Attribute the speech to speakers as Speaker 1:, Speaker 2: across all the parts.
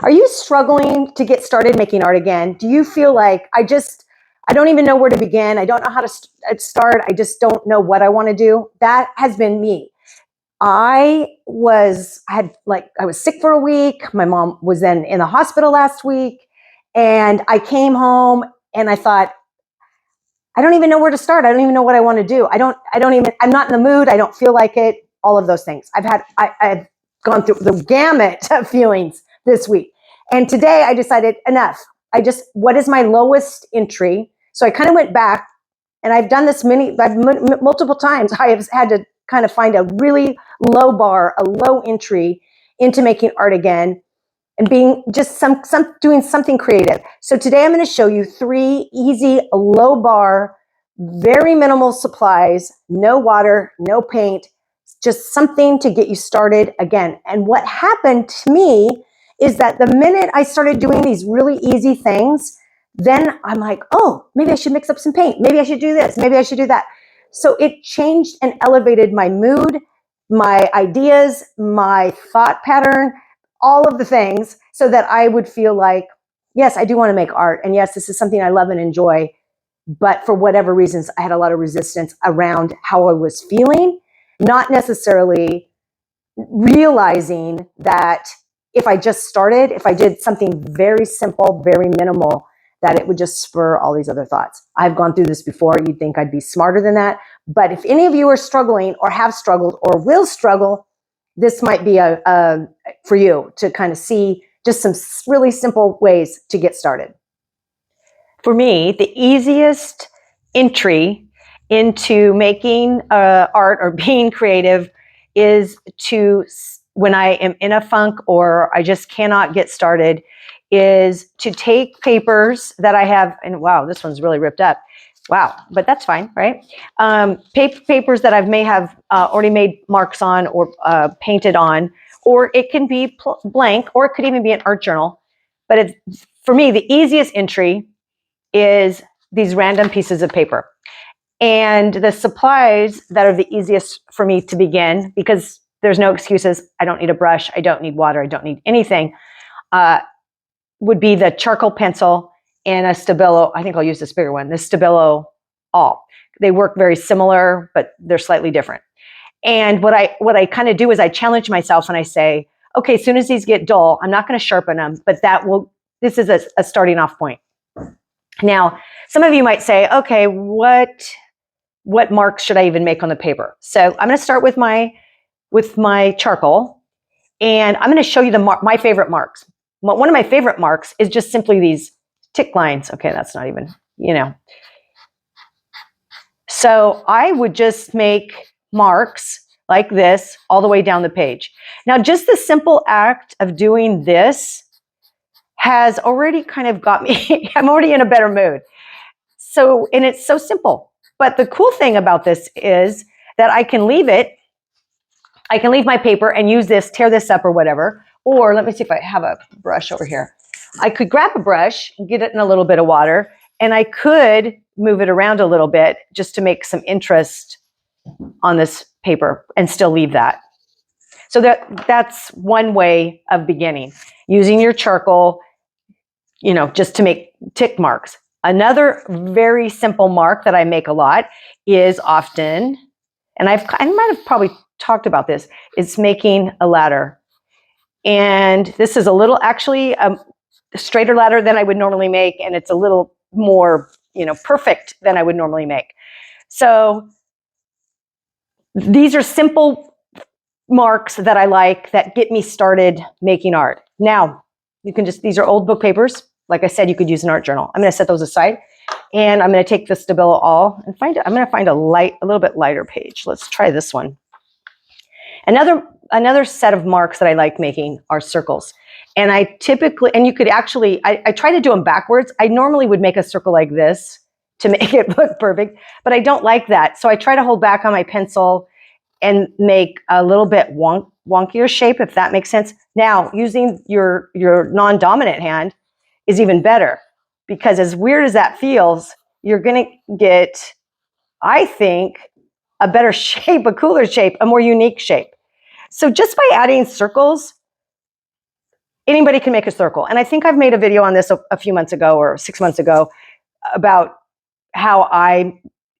Speaker 1: Are you struggling to get started making art again? Do you feel like I don't even know where to begin. I don't know how to start. I just don't know what I want to do. That has been me. I was sick for a week. My mom was then in the hospital last week, and I came home and I thought, I don't even know where to start. I don't even know what I want to do. I'm not in the mood. I don't feel like it. All of those things. I've gone through the gamut of feelings this week. And today I decided enough. What is my lowest entry? So I kind of went back, and I've done this multiple times. I have had to kind of find a really low bar, a low entry into making art again, and being just doing something creative. So today I'm going to show you 3 easy, low bar, very minimal supplies, no water, no paint, just something to get you started again. And what happened to me is that the minute I started doing these really easy things, then I'm like, oh, maybe I should mix up some paint. Maybe I should do this. Maybe I should do that. So it changed and elevated my mood, my ideas, my thought pattern, all of the things, so that I would feel like, yes, I do want to make art. And yes, this is something I love and enjoy. But for whatever reasons, I had a lot of resistance around how I was feeling, not necessarily realizing that if I did something very simple, very minimal, that it would just spur all these other thoughts. I've gone through this before. You'd think I'd be smarter than that. But if any of you are struggling or have struggled or will struggle, this might be for you to kind of see just some really simple ways to get started. For me, the easiest entry into making art or being creative is when I am in a funk or I just cannot get started, is to take papers that I have, and wow, this one's really ripped up. Wow, but that's fine, right? Papers that I may have already made marks on or painted on, or it can be blank, or it could even be an art journal. But for me, the easiest entry is these random pieces of paper. And the supplies that are the easiest for me to begin, because there's no excuses. I don't need a brush. I don't need water. I don't need anything. Would be the charcoal pencil and a Stabilo. I think I'll use this bigger one, the Stabilo All. They work very similar, but they're slightly different. And what I kind of do is I challenge myself and I say, okay, as soon as these get dull, I'm not going to sharpen them, but this is a starting off point. Now, some of you might say, okay, what marks should I even make on the paper? So I'm going to start with my charcoal, and I'm going to show you my favorite marks. One of my favorite marks is just simply these tick lines. Okay, that's not even, So I would just make marks like this all the way down the page. Now, just the simple act of doing this has already kind of got me, I'm already in a better mood. So, and it's so simple. But the cool thing about this is that I can leave my paper and use this, tear this up or whatever. Or let me see if I have a brush over here. I could grab a brush and get it in a little bit of water, and I could move it around a little bit just to make some interest on this paper and still leave that. So that's one way of beginning, using your charcoal, just to make tick marks. Another very simple mark that I make a lot is often, and I might have probably talked about this, is making a ladder. And this is actually a straighter ladder than I would normally make, and it's a little more, perfect than I would normally make. So these are simple marks that I like that get me started making art. Now, these are old book papers. Like I said, you could use an art journal. I'm going to set those aside, and I'm going to take the Stabilo All and I'm going to find a little bit lighter page. Let's try this one. Another set of marks that I like making are circles. And you could actually, I try to do them backwards. I normally would make a circle like this to make it look perfect, but I don't like that. So I try to hold back on my pencil and make a little bit wonkier shape, if that makes sense. Now, using your non-dominant hand is even better, because as weird as that feels, you're going to get, I think, a better shape, a cooler shape, a more unique shape. So just by adding circles, anybody can make a circle. And I think I've made a video on this a few months ago or 6 months ago about how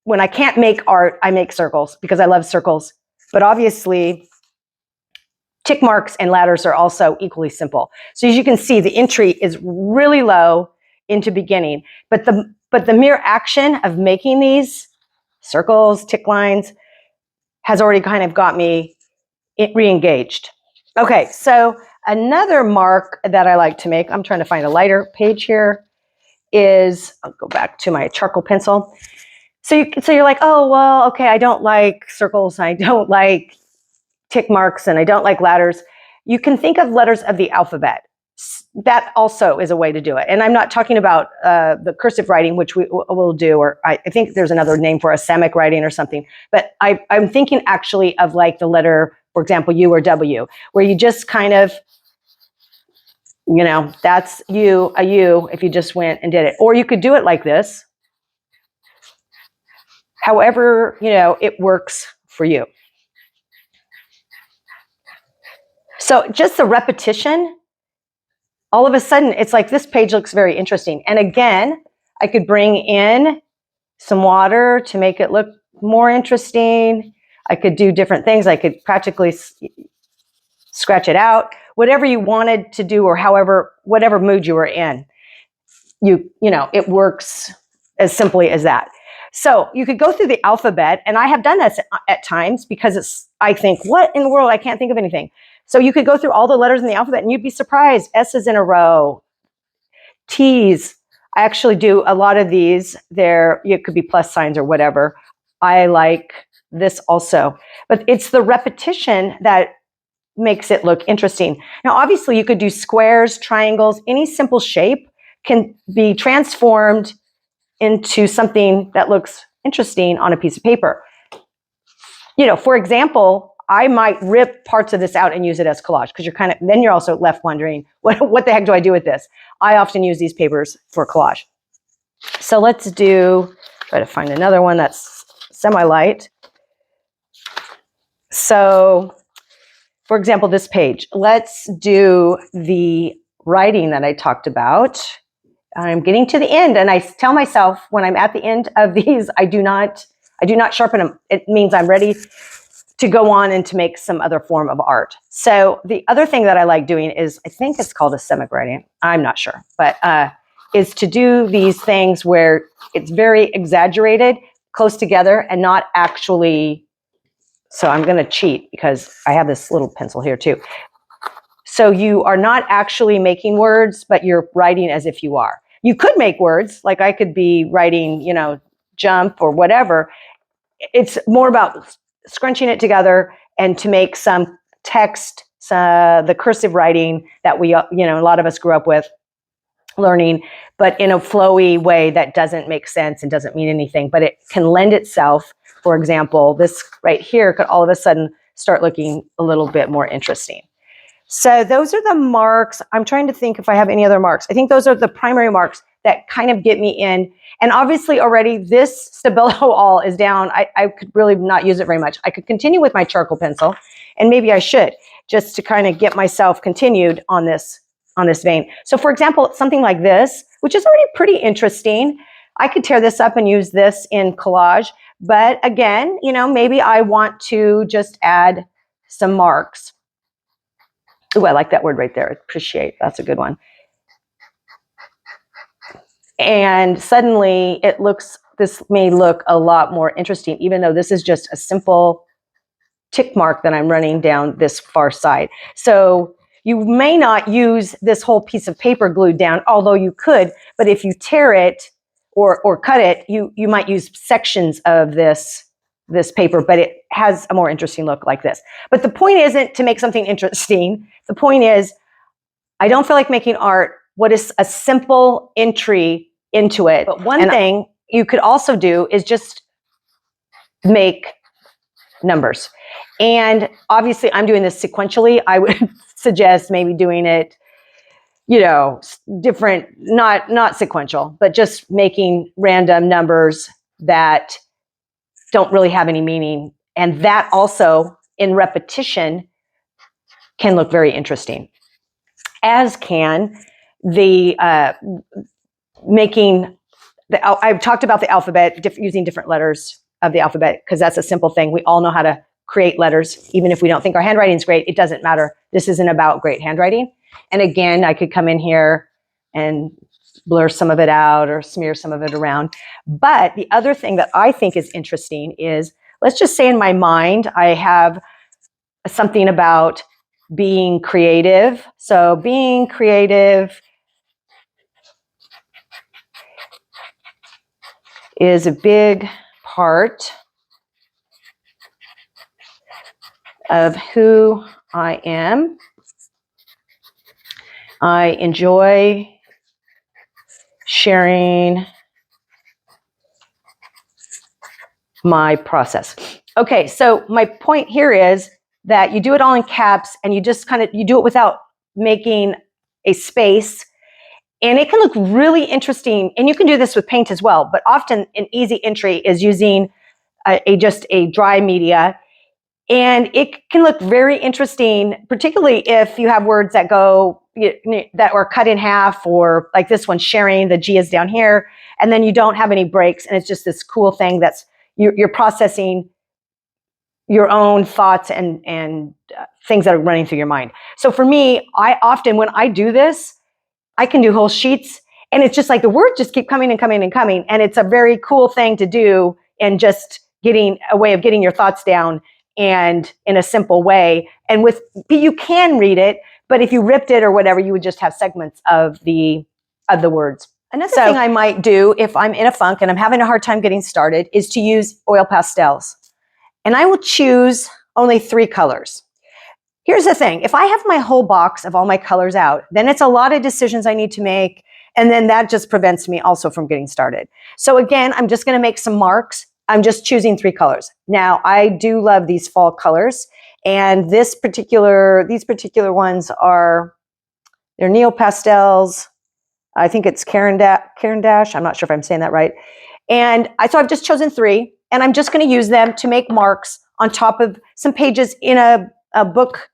Speaker 1: when I can't make art, I make circles because I love circles. But obviously, tick marks and ladders are also equally simple. So as you can see, the entry is really low into beginning, but the mere action of making these circles, tick lines, has already kind of got me re-engaged. Okay, so another mark that I like to make, I'm trying to find a lighter page here, is, I'll go back to my charcoal pencil. So you're like, oh, well, okay, I don't like circles, I don't like tick marks, and I don't like ladders. You can think of letters of the alphabet. That also is a way to do it. And I'm not talking about the cursive writing, which we will do, or I think there's another name for a Semitic writing or something. But I'm thinking actually of like the letter, for example, U or W, where you just kind of, that's a U if you just went and did it. Or you could do it like this. However, it works for you. So just the repetition, all of a sudden, it's like this page looks very interesting. And again, I could bring in some water to make it look more interesting. I could do different things. I could practically scratch it out, whatever you wanted to do, or whatever mood you were in. It works as simply as that. So you could go through the alphabet, and I have done this at times because I think, what in the world? I can't think of anything. So you could go through all the letters in the alphabet and you'd be surprised. S's in a row, T's. I actually do a lot of these. It could be plus signs or whatever. I like this also. But it's the repetition that makes it look interesting. Now, obviously, you could do squares, triangles, any simple shape can be transformed into something that looks interesting on a piece of paper. For example, I might rip parts of this out and use it as collage because then you're also left wondering, what the heck do I do with this? I often use these papers for collage. So let's try to find another one that's semi-light. So, for example, this page, let's do the writing that I talked about. I'm getting to the end, and I tell myself when I'm at the end of these, I do not sharpen them. It means I'm ready to go on and to make some other form of art. So the other thing that I like doing is, I think it's called a Semitic writing. I'm not sure, but is to do these things where it's very exaggerated, close together, and not actually. So I'm going to cheat because I have this little pencil here too. So you are not actually making words, but you're writing as if you are. You could make words, like I could be writing, jump or whatever. It's more about scrunching it together and to make some text, the cursive writing that we, a lot of us grew up with learning, but in a flowy way that doesn't make sense and doesn't mean anything, but it can lend itself. For example, this right here could all of a sudden start looking a little bit more interesting. So those are the marks. I'm trying to think if I have any other marks. I think those are the primary marks that kind of get me in. And obviously already this Stabilo all is down. I could really not use it very much. I could continue with my charcoal pencil, and maybe I should, just to kind of get myself continued on this vein. So for example, something like this, which is already pretty interesting. I could tear this up and use this in collage. But again, maybe I want to just add some marks. Ooh, I like that word right there. Appreciate. That's a good one. And suddenly this may look a lot more interesting, even though this is just a simple tick mark that I'm running down this far side. So you may not use this whole piece of paper glued down, although you could, but if you tear it or cut it, you might use sections of this paper, but it has a more interesting look like this. But the point isn't to make something interesting. The point is, I don't feel like making art. What is a simple entry into it? But one thing you could also do is just make numbers. And obviously I'm doing this sequentially. I would suggest maybe doing it, different, not sequential, but just making random numbers that don't really have any meaning. And that also in repetition can look very interesting. as can the I've talked about the alphabet, using different letters of the alphabet, because that's a simple thing. We all know how to create letters, even if we don't think our handwriting is great. It doesn't matter. This isn't about great handwriting. And again, I could come in here and blur some of it out or smear some of it around. But the other thing that I think is interesting is, let's just say in my mind, I have something about being creative. So being creative is a big part of who I am. I enjoy sharing my process. Okay, so my point here is that you do it all in caps, and you just you do it without making a space, and it can look really interesting. And you can do this with paint as well, but often an easy entry is using just a dry media. And it can look very interesting, particularly if you have words that that are cut in half, or like this one, sharing, the G is down here, and then you don't have any breaks, and it's just this cool thing that's you're processing your own thoughts and things that are running through your mind. So for me, I often, when I do this, I can do whole sheets, and it's just like the words just keep coming and coming and coming, and it's a very cool thing to do, and just getting a way of getting your thoughts down, and in a simple way. And you can read it, but if you ripped it or whatever, you would just have segments of the words. Another thing I might do if I'm in a funk and I'm having a hard time getting started is to use oil pastels. And I will choose only 3 colors. Here's the thing. If I have my whole box of all my colors out, then it's a lot of decisions I need to make. And then that just prevents me also from getting started. So again, I'm just going to make some marks. I'm just choosing 3 colors. Now, I do love these fall colors. And these particular ones they're Neo Pastels. I think it's Caran d'Ache. I'm not sure if I'm saying that right. And so I've just chosen 3. And I'm just going to use them to make marks on top of some pages in a book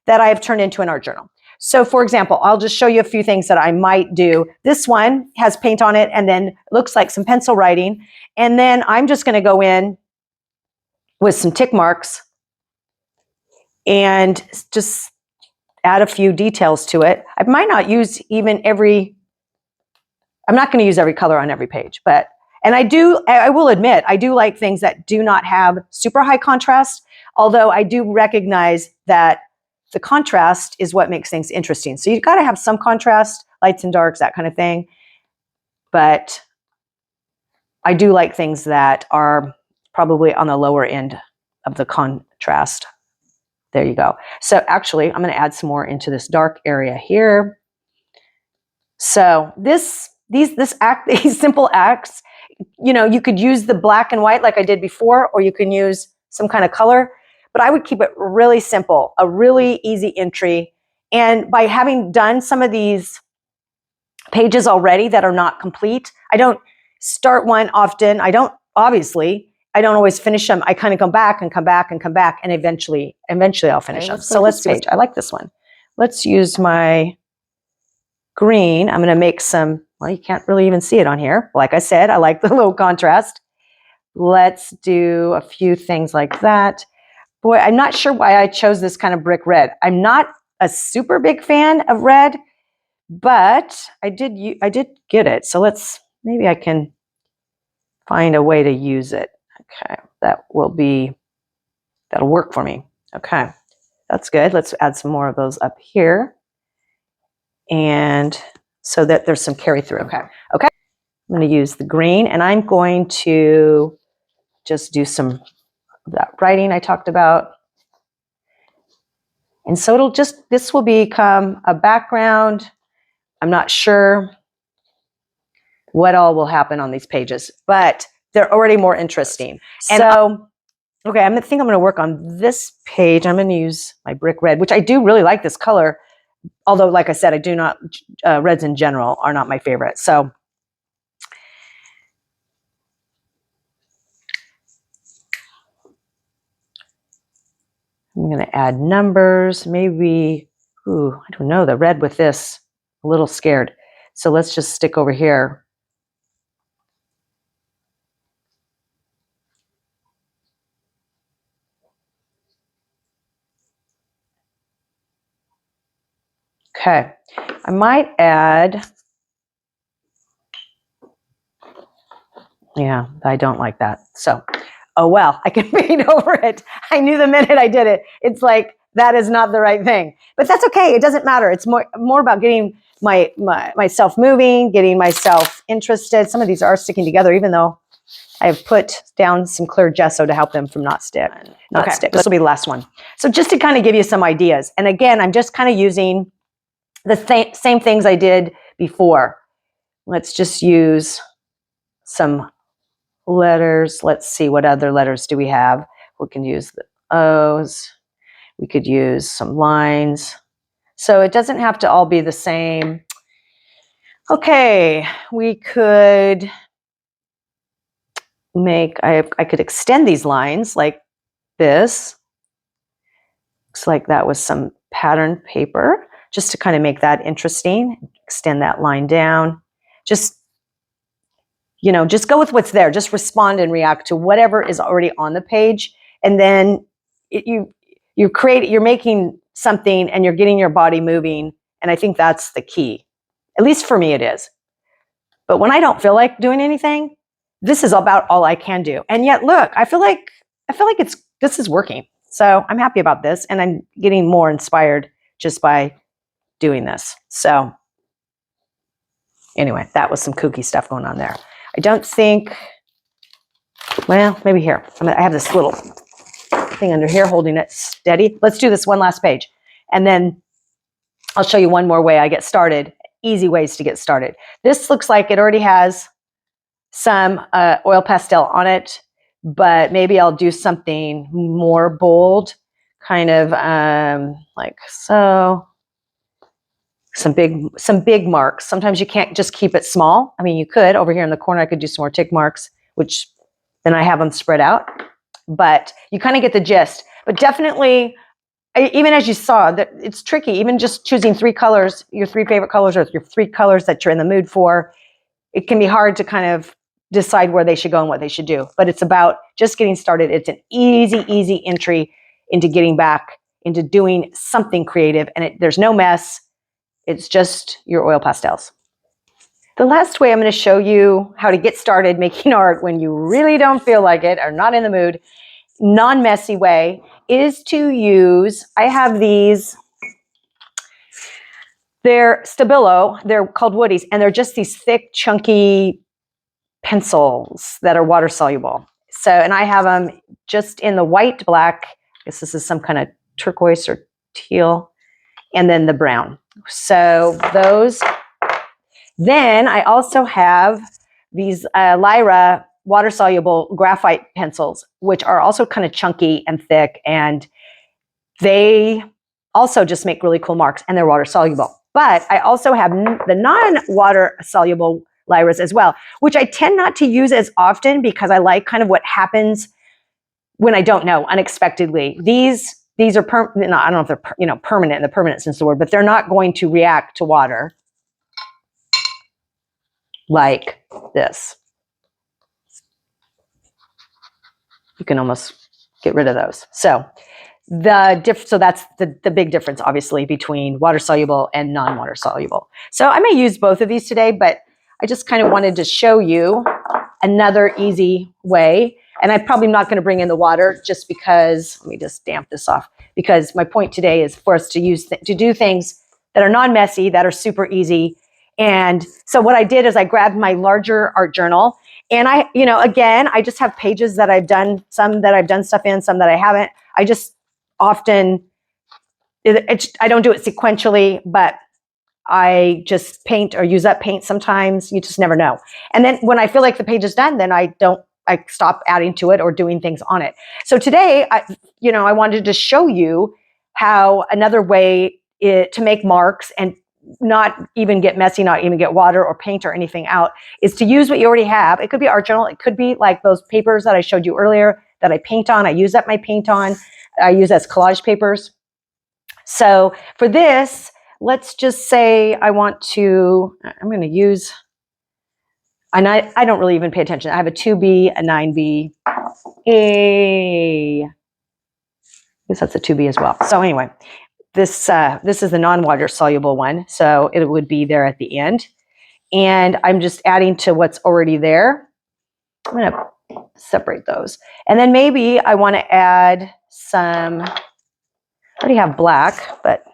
Speaker 1: that I have turned into an art journal. So for example, I'll just show you a few things that I might do. This one has paint on it, and then looks like some pencil writing. And then I'm just going to go in with some tick marks and just add a few details to it. I might not use I'm not going to use every color on every page, and I will admit, I do like things that do not have super high contrast, although I do recognize that the contrast is what makes things interesting. So you've got to have some contrast, lights and darks, that kind of thing. But I do like things that are probably on the lower end of the contrast. There you go. So actually, I'm going to add some more into this dark area here. So these simple acts, you could use the black and white like I did before, or you can use some kind of color. But I would keep it really simple, a really easy entry. And by having done some of these pages already that are not complete, I don't start one often. I don't always finish them. I kind of come back and come back and come back, and eventually I'll finish them. So let's see. I like this one. Let's use my green. I'm going to make some, well, you can't really even see it on here. Like I said, I like the low contrast. Let's do a few things like that. Boy, I'm not sure why I chose this kind of brick red. I'm not a super big fan of red, but I did get it. So maybe I can find a way to use it. Okay, that'll work for me. Okay, that's good. Let's add some more of those up here. And so that there's some carry through. Okay. I'm going to use the green, and I'm going to just do some of that writing I talked about. And so this will become a background. I'm not sure what all will happen on these pages, but they're already more interesting. And so, okay, I think I'm going to work on this page. I'm going to use my brick red, which I do really like this color. Although, like I said, I do not, reds in general are not my favorite. So I'm going to add numbers, maybe Ooh, I don't know, the red with this, a little scared. So let's just stick over here. Okay, I might add, yeah, I don't like that. So, oh well, I can paint over it. I knew the minute I did it. It's like, that is not the right thing. But that's okay, it doesn't matter. It's more about getting myself moving, getting myself interested. Some of these are sticking together, even though I have put down some clear gesso to help them from not stick. This will be the last one. So just to kind of give you some ideas. And again, I'm just kind of using the same things I did before. Let's just use some letters. Let's see, what other letters do we have? We can use the O's. We could use some lines. So it doesn't have to all be the same. Okay, we could make, I could extend these lines like this. Looks like that was some pattern paper, just to kind of make that interesting. Extend that line down. Just, you know, just go with what's there. Just respond and react to whatever is already on the page. And then you're making something and you're getting your body moving. And I think that's the key. At least for me it is. But when I don't feel like doing anything, this is about all I can do. And yet, look, I feel like this is working. So I'm happy about this, and I'm getting more inspired just by doing this. So anyway, that was some kooky stuff going on there. I don't think, well, maybe here. I have this little thing under here holding it steady. Let's do this one last page. And then I'll show you one more way I get started. Easy ways to get started. This looks like it already has some oil pastel on it, but maybe I'll do something more bold, kind of like so. Some big marks. Sometimes you can't just keep it small. I mean, you could. Over here in the corner, I could do some more tick marks, which then I have them spread out. But you kind of get the gist. But definitely, even as you saw, that it's tricky. Even just choosing 3 colors, your 3 favorite colors, or your 3 colors that you're in the mood for, it can be hard to kind of decide where they should go and what they should do. But it's about just getting started. It's an easy entry into getting back into doing something creative. And there's no mess. It's just your oil pastels. The last way I'm going to show you how to get started making art when you really don't feel like it or not in the mood, non-messy way, is to use, I have these, they're Stabilo, they're called Woodies, and they're just these thick, chunky pencils that are water soluble. So, and I have them just in the white, black, I guess this is some kind of turquoise or teal, and then the brown. So those. Then I also have these Lyra water-soluble graphite pencils, which are also kind of chunky and thick, and they also just make really cool marks, and they're water-soluble. But I also have the non-water-soluble Lyras as well, which I tend not to use as often because I like kind of what happens when I don't know, unexpectedly. These are I don't know if they're permanent in the permanent sense of the word, but they're not going to react to water like this. You can almost get rid of those. So that's the big difference, obviously, between water soluble and non-water soluble. So I may use both of these today, but I just kind of wanted to show you another easy way. And I'm probably not going to bring in the water just because, let me just damp this off, because my point today is for us to do things that are non-messy, that are super easy. And so what I did is I grabbed my larger art journal, and again, I just have pages that I've done, some that I've done stuff in, some that I haven't. I just often, I don't do it sequentially, but I just paint or use up paint sometimes. You just never know. And then when I feel like the page is done, then I stop adding to it or doing things on it. So today, I wanted to show you how another way to make marks and not even get messy, not even get water or paint or anything out, is to use what you already have. It could be art journal. It could be like those papers that I showed you earlier that I paint on. I use up my paint on. I use as collage papers. So for this, let's just say I want to, I'm going to use, and I don't really even pay attention. I have a 2B, a 9B, I guess that's a 2B as well. So anyway, this is the non-water soluble one. So it would be there at the end. And I'm just adding to what's already there. I'm going to separate those. And then maybe I want to add some, I already have black, but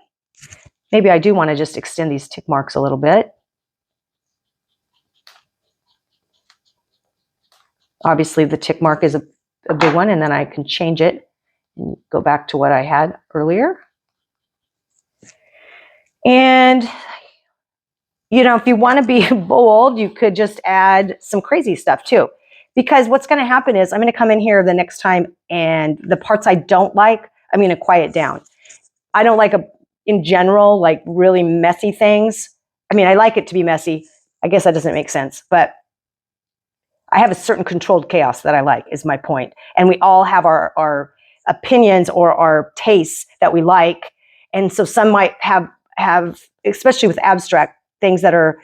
Speaker 1: maybe I do want to just extend these tick marks a little bit. Obviously the tick mark is a big one, and then I can change it and go back to what I had earlier. And you know, if you want to be bold, you could just add some crazy stuff too. Because what's going to happen is I'm going to come in here the next time, and the parts I don't like, I'm going to quiet down. I don't like, in general, like really messy things. I mean, I like it to be messy. I guess that doesn't make sense. But I have a certain controlled chaos that I like, is my point. And we all have our opinions or our tastes that we like. And so some might have, especially with abstract, things that are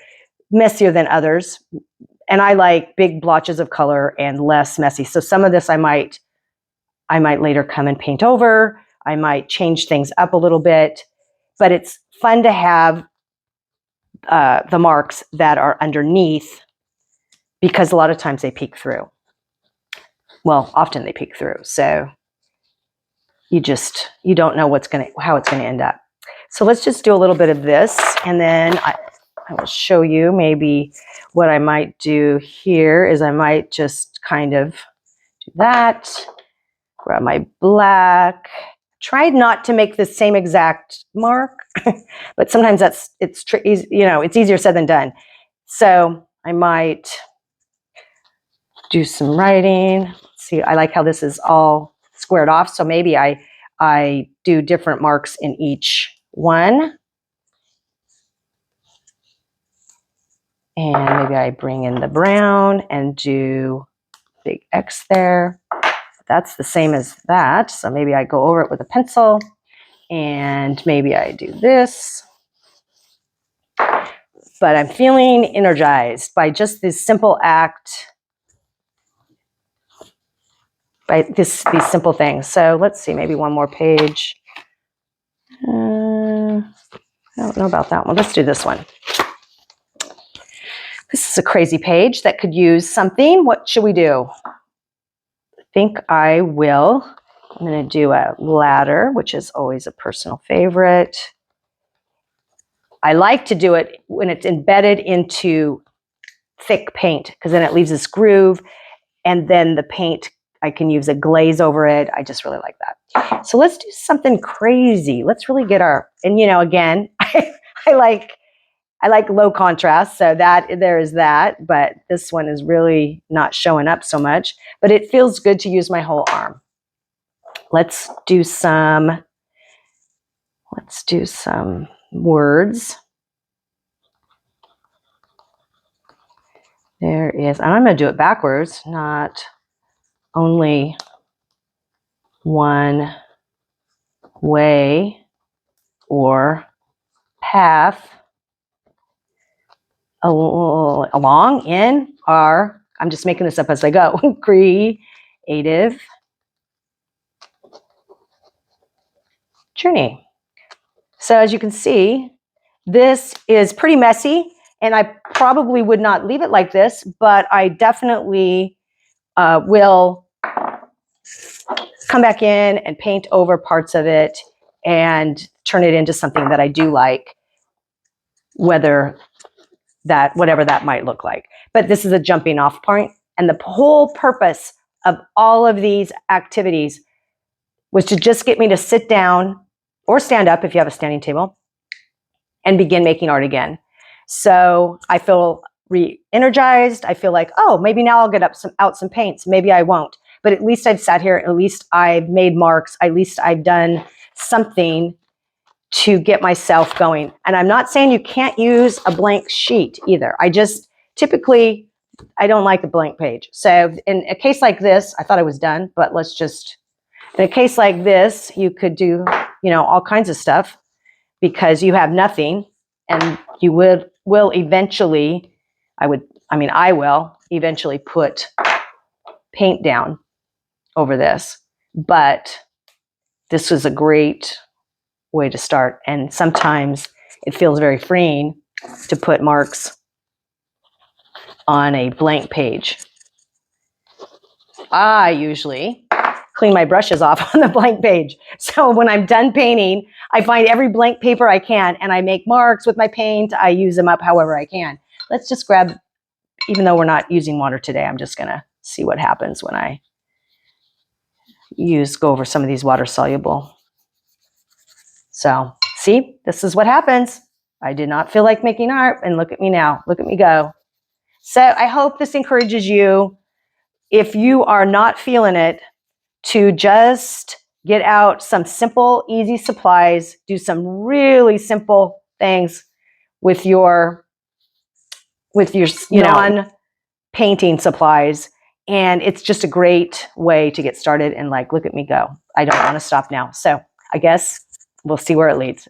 Speaker 1: messier than others. And I like big blotches of color and less messy. So some of this I might later come and paint over. I might change things up a little bit. But it's fun to have the marks that are underneath, because a lot of times they peek through. Well, often they peek through. So you don't know how it's gonna end up. So let's just do a little bit of this, and then I will show you maybe what I might do here is I might just kind of do that, grab my black, try not to make the same exact mark, but sometimes it's easier said than done. So I might do some writing. See, I like how this is all squared off, so maybe I do different marks in each one. And maybe I bring in the brown and do big X there. That's the same as that. So maybe I go over it with a pencil, and maybe I do this. But I'm feeling energized by just this simple act, by these simple things. So let's see, maybe one more page. I don't know about that one. Let's do this one. This is a crazy page that could use something. What should we do? I think I'm going to do a ladder, which is always a personal favorite. I like to do it when it's embedded into thick paint, because then it leaves this groove, and then the paint, I can use a glaze over it. I just really like that. So let's do something crazy. Let's really get and again, I like low contrast, so that there is that, but this one is really not showing up so much, but it feels good to use my whole arm. Let's do some words. There is, and I'm going to do it backwards, not only one way or path along in our, I'm just making this up as I go, creative journey. So as you can see, this is pretty messy, and I probably would not leave it like this, but I definitely will come back in and paint over parts of it and turn it into something that I do like, whatever that might look like. But this is a jumping off point, and the whole purpose of all of these activities was to just get me to sit down or stand up if you have a standing table and begin making art again. So I feel re-energized. I feel like, oh, maybe now I'll get out some paints. Maybe I won't. But at least I've sat here. At least I've made marks. At least I've done something to get myself going. And I'm not saying you can't use a blank sheet either. I don't like a blank page. So in a case like this, I thought I was done, but in a case like this, you could do, all kinds of stuff. because you have nothing, and you will eventually, I will eventually put paint down over this, but this was a great way to start. And sometimes it feels very freeing to put marks on a blank page. I usually clean my brushes off on the blank page. So when I'm done painting, I find every blank paper I can and I make marks with my paint. I use them up however I can. Let's just grab, even though we're not using water today, I'm just gonna see what happens when I go over some of these water soluble. So see, this is what happens. I did not feel like making art, and look at me now, look at me go. So I hope this encourages you, if you are not feeling it, to just get out some simple, easy supplies, do some really simple things with your non-painting supplies. And it's just a great way to get started, and like, look at me go. I don't want to stop now. So I guess we'll see where it leads.